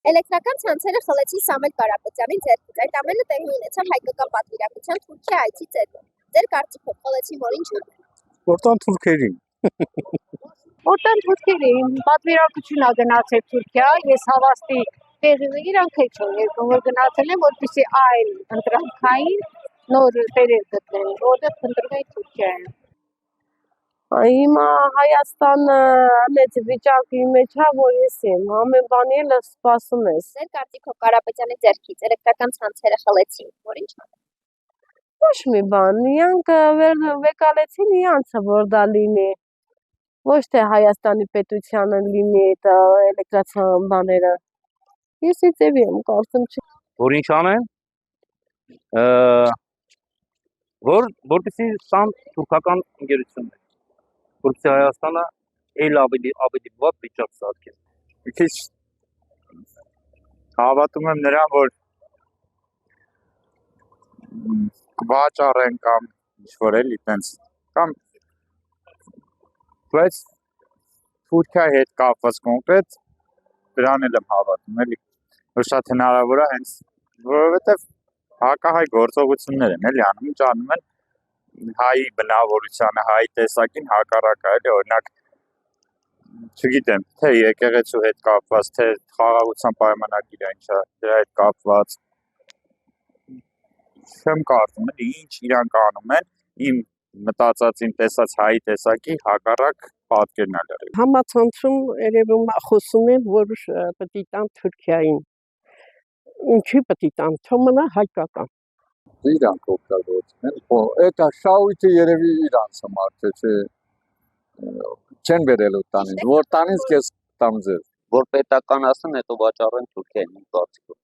Էլեկտրական ցանցերը խլեցին Սամվել Կարապետյանի ձեռքից։ Այդ ամենը տեղի ունեցավ հայկական պատվիրակության Թուրքիա այցի ձեռքով։ Ձեր կարծիքով խլեցին որ ինչ անեն։ Որտան թուրքերին։ Որտեղ թուրքերին պատվիրակություն ա գնացել Թուրքիա, ես հավաստի տեղի իրանք էլ չեն երկում, որ գնացել են, որպեսզի այլ ընտրանքային նոր տեղեր գտնեն, որտեղ փնտրվեն Թուրքիայում։ Հիմա Հայաստանը մեծ վիճակի մեջ է, որ ես եմ, ամեն բանի էլ սպասում ես։ Ձեր կարծիքով Կարապետյանի ձեռքից էլեկտրական ցանցերը խլեցին, որ ինչ անեն։ Ոչ մի բան, իրանք վեկալեցին իրանցը, որ դա լինի։ Ոչ թե Հայաստանի պետությանը լինի այդ էլեկտրական բաները։ Ես իծևի եմ կարծում չի։ Որ ինչ անեն, որպեսզի սան թուրքական ընկերությունն է, որպեսզի Հայաստանը էլ ավելի վատ վիճակ սարքեն։ Մի քիչ հավատում եմ նրան, որ վաճառեն կամ ինչ-որ էլի տենց կամ բայց Թուրքիայի հետ կապված կոնկրետ դրան էլ եմ հավատում էլի, որ շատ հնարավոր է հենց որովհետև հակահայ գործողություններ են էլի անում, ինչ անում են հայի բնավորությանը, հայի տեսակին հակառակ է էլի, օրինակ չգիտեմ, թե եկեղեցու հետ կապված, թե խաղաղության պայմանագիրը ինչ է, դրա հետ կապված չեմ կարծում էլի, ինչ իրանք անում են, իմ մտածածին տեսած հայի տեսակի հակառակ պատկերն է լրիվ։ Համացանցում երևում է խոսում են, որ պետք է տան Թուրքիային։ Ինչի պետք է տան, թող մնա հայկական։ Իրանք օգտագործում են, այդ շահույթը երևի իրանց համար, թե չեն վերելու տանին, որ տանից կես տամ ձեզ։ Որ պետական ասեն, հետո վաճառեն Թուրքիային, իմ կարծիքով։